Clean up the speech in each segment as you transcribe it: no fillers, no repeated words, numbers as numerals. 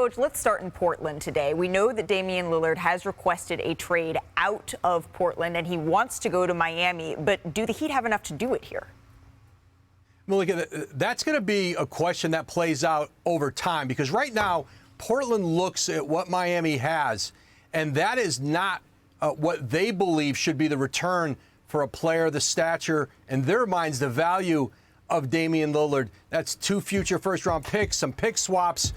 Woj, let's start in Portland today. We know that Damian Lillard has requested a trade out of Portland, and he wants to go to Miami. But do the Heat have enough to do it here? Malika, that's going to be a question that plays out over time, because right now Portland looks at what Miami has, and that is not what they believe should be the return for a player of the stature, in their minds, the value of Damian Lillard. That's 2 future first-round picks, some pick swaps.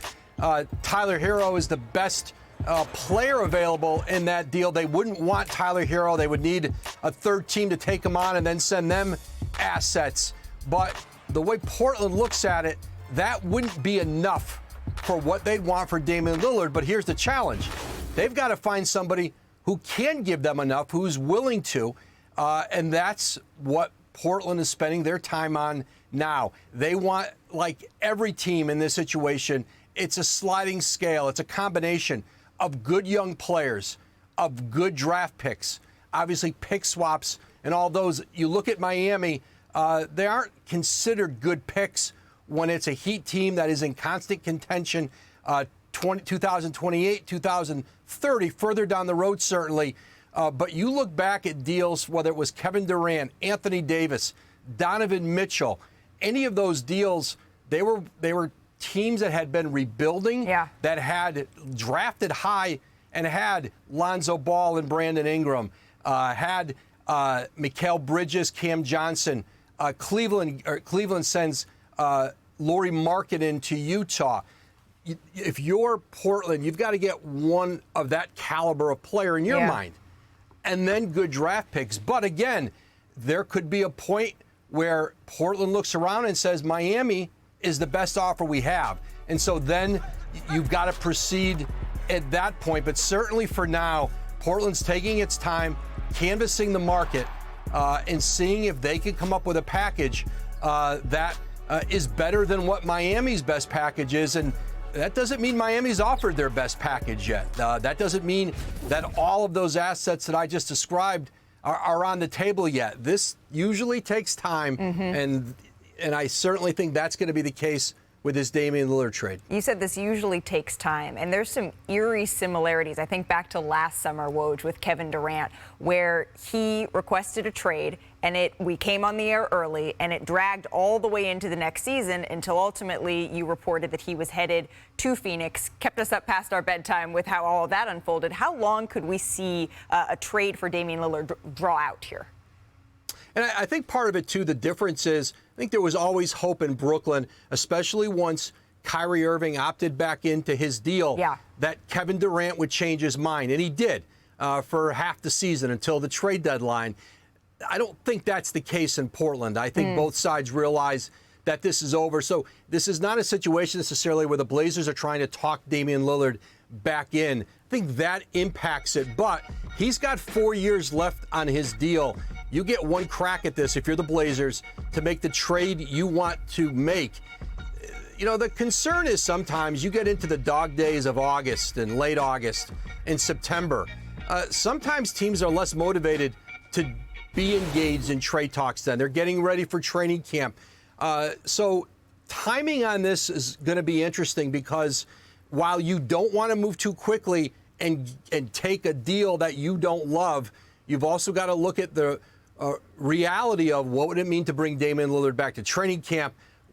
Tyler Hero is the best player available in that deal. They wouldn't want Tyler Hero. They would need a third team to take him on and then send them assets. But the way Portland looks at it, that wouldn't be enough for what they'd want for Damian Lillard. But here's the challenge. They've got to find somebody who can give them enough, who's willing to, and that's what Portland is spending their time on now. They want, like every team in this situation, it's a sliding scale. It's a combination of good young players, of good draft picks, obviously pick swaps, and all those. You look at Miami, they aren't considered good picks when it's a Heat team that is in constant contention 2028, 2030, further down the road, certainly. But you look back at deals, whether it was Kevin Durant, Anthony Davis, Donovan Mitchell, any of those deals, they were teams that had been rebuilding, that had drafted high and had Lonzo Ball and Brandon Ingram, had Mikal Bridges, Cam Johnson. Cleveland sends Lauri Markkanen to Utah. If you're Portland, you've got to get one of that caliber of player in your mind, and then good draft picks. But again, there could be a point where Portland looks around and says Miami is the best offer we have. And so then you've got to proceed at that point. But certainly for now, Portland's taking its time, canvassing the market, and seeing if they can come up with a package that is better than what Miami's best package is. And that doesn't mean Miami's offered their best package yet. That doesn't mean that all of those assets that I just described are on the table yet. This usually takes time, and I certainly think that's going to be the case with this Damian Lillard trade. You said this usually takes time, and there's some eerie similarities. I think back to last summer, Woj, with Kevin Durant, where he requested a trade, and we came on the air early, and it dragged all the way into the next season until ultimately you reported that he was headed to Phoenix, kept us up past our bedtime with how all of that unfolded. How long could we see a trade for Damian Lillard draw out here? And I think part of it, too, the difference is I think there was always hope in Brooklyn, especially once Kyrie Irving opted back into his deal, that Kevin Durant would change his mind. And he did for half the season until the trade deadline. I don't think that's the case in Portland. I think both sides realize that this is over. So this is not a situation necessarily where the Blazers are trying to talk Damian Lillard back in. I think that impacts it. But he's got 4 years left on his deal. You get one crack at this if you're the Blazers to make the trade you want to make. You know, the concern is sometimes you get into the dog days of August and late August and September. Sometimes teams are less motivated to be engaged in trade talks then. They're getting ready for training camp. So timing on this is going to be interesting, because while you don't want to move too quickly and take a deal that you don't love, you've also got to look at the reality of what would it mean to bring Damian Lillard back to training camp.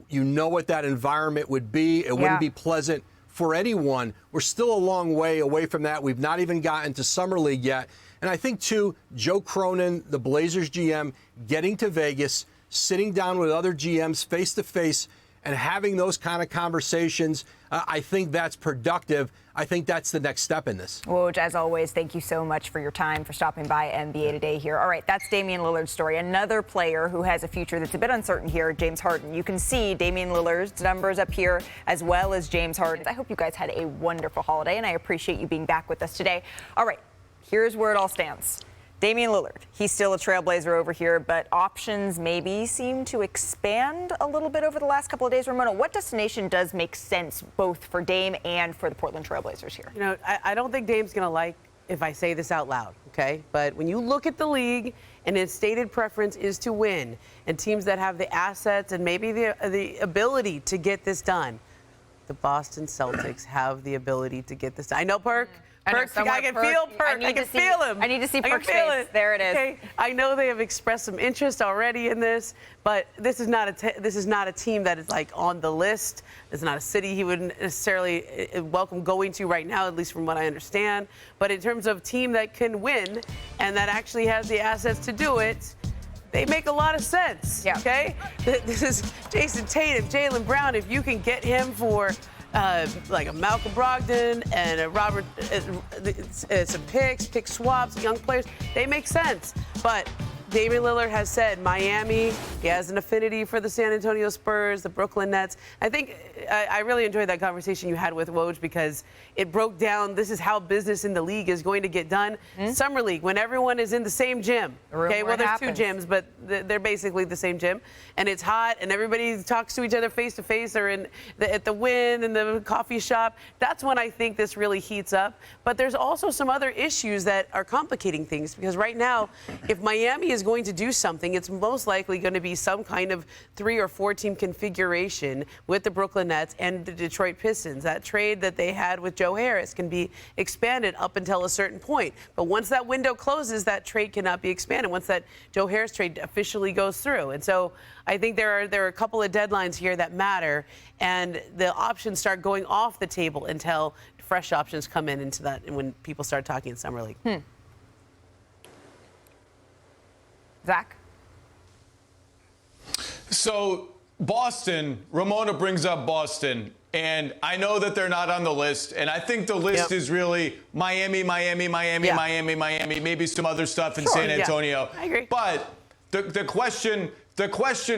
You know what that environment would be. It wouldn't be pleasant for anyone. We're still a long way away from that. We've not even gotten to Summer League yet. And I think, too, Joe Cronin, the Blazers GM, getting to Vegas, sitting down with other GMs face-to-face and having those kind of conversations, I think that's productive. I think that's the next step in this. Woj, as always, thank you so much for your time, for stopping by NBA Today here. All right, that's Damian Lillard's story. Another player who has a future that's a bit uncertain here, James Harden. You can see Damian Lillard's numbers up here, as well as James Harden's. I hope you guys had a wonderful holiday, and I appreciate you being back with us today. All right, here's where it all stands. Damian Lillard, he's still a trailblazer over here, but options maybe seem to expand a little bit over the last couple of days. Ramona, what destination does make sense both for Dame and for the Portland Trailblazers here? You know, I don't think Dame's going to like if I say this out loud, okay? But when you look at the league and its stated preference is to win, and teams that have the assets and maybe the ability to get this done, the Boston Celtics have the ability to get this. I know Perk. I know, I can Perk. feel Perk. I can feel him. I need to see Perk's feel face. it. There it is. Okay. I know they have expressed some interest already in this, but this is not a team that is like on the list. It's not a city he would necessarily welcome going to right now, at least from what I understand. But in terms of team that can win and that actually has the assets to do it, they make a lot of sense. Yeah. Okay. This is Jason Tatum, Jaylen Brown. If you can get him for like a Malcolm Brogdon and a Robert, some pick swaps, young players, they make sense. But Damian Lillard has said Miami, he has an affinity for the San Antonio Spurs, the Brooklyn Nets. I think I really enjoyed that conversation you had with Woj because it broke down this is how business in the league is going to get done. Summer League, when everyone is in the same gym. Okay, well, there's two gyms, but they're basically the same gym. And it's hot, and everybody talks to each other face to face or at the Wynn and the coffee shop. That's when I think this really heats up. But there's also some other issues that are complicating things because right now, if Miami is going to do something, it's most likely going to be some kind of 3 or 4 team configuration with the Brooklyn Nets and the Detroit Pistons. That trade that they had with Joe Harris can be expanded up until a certain point. But once that window closes, that trade cannot be expanded once that Joe Harris trade officially goes through. And so I think there are a couple of deadlines here that matter, and the options start going off the table until fresh options come into that and when people start talking in Summer League. Zach? So Boston, Ramona brings up Boston, and I know that they're not on the list, and I think the list is really Miami, maybe some other stuff in San Antonio. I agree. But the question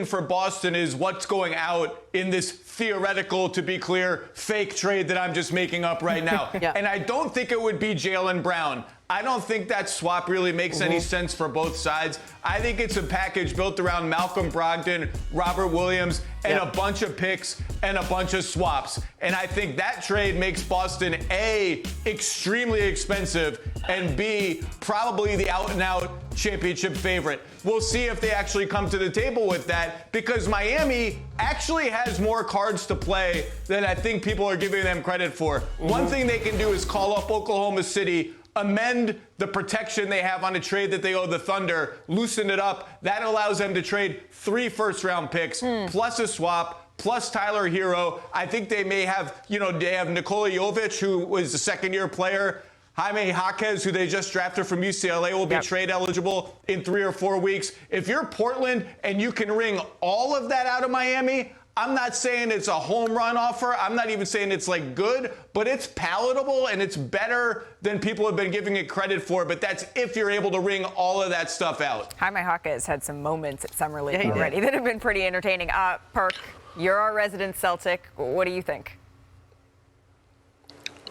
for Boston is what's going out in this theoretical, to be clear, fake trade that I'm just making up right now. And I don't think it would be Jaylen Brown. I don't think that swap really makes any sense for both sides. I think it's a package built around Malcolm Brogdon, Robert Williams, and a bunch of picks and a bunch of swaps. And I think that trade makes Boston, A, extremely expensive, and B, probably the out-and-out championship favorite. We'll see if they actually come to the table with that because Miami actually has more cards to play than I think people are giving them credit for. One thing they can do is call up Oklahoma City, amend the protection they have on a trade that they owe the Thunder, loosen it up. That allows them to trade 3 first-round picks plus a swap, plus Tyler Hero. I think they may have, they have Nikola Jovic, who was a second-year player. Jaime Jaquez, who they just drafted from UCLA, will be trade eligible in 3 or 4 weeks. If you're Portland and you can wring all of that out of Miami, I'm not saying it's a home run offer. I'm not even saying it's like good, but it's palatable and it's better than people have been giving it credit for. But that's if you're able to wring all of that stuff out. Jaime Jaquez had some moments at Summer League already that have been pretty entertaining. Perk, you're our resident Celtic. What do you think?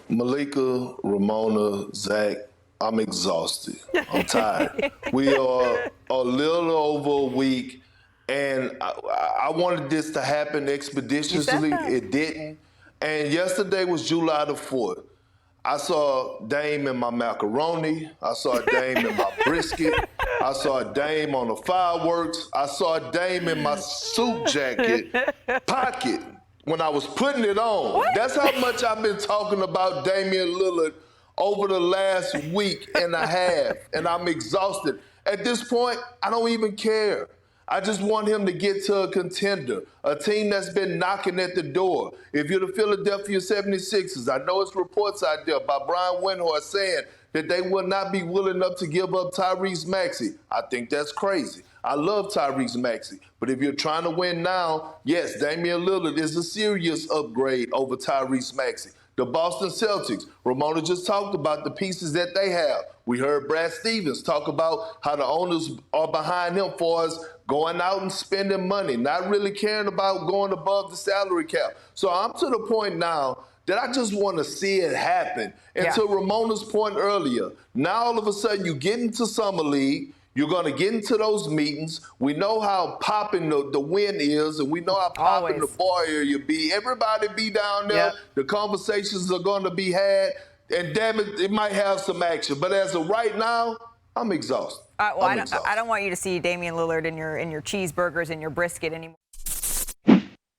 Malika, Ramona, Zach, I'm exhausted. I'm tired. We are a little over a week. And I wanted this to happen expeditiously. It didn't. And yesterday was July the 4th. I saw Dame in my macaroni. I saw Dame in my brisket. I saw Dame on the fireworks. I saw Dame in my suit jacket pocket when I was putting it on. What? That's how much I've been talking about Damian Lillard over the last week and a half. And I'm exhausted. At this point, I don't even care. I just want him to get to a contender, a team that's been knocking at the door. If you're the Philadelphia 76ers, I know it's reports out there by Brian Windhorst saying that they will not be willing enough to give up Tyrese Maxey. I think that's crazy. I love Tyrese Maxey. But if you're trying to win now, yes, Damian Lillard is a serious upgrade over Tyrese Maxey. The Boston Celtics, Ramona just talked about the pieces that they have. We heard Brad Stevens talk about how the owners are behind him for us going out and spending money, not really caring about going above the salary cap. So I'm to the point now that I just want to see it happen. And to Ramona's point earlier, now all of a sudden you get into Summer League, you're going to get into those meetings. We know how popping the win is, and we know how popping the bar area be. Everybody be down there. The conversations are going to be had. And damn it, it might have some action. But as of right now, I'm exhausted. I don't want you to see Damian Lillard in your cheeseburgers and your brisket anymore.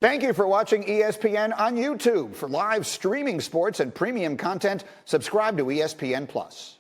Thank you for watching ESPN on YouTube. For live streaming sports and premium content, subscribe to ESPN+.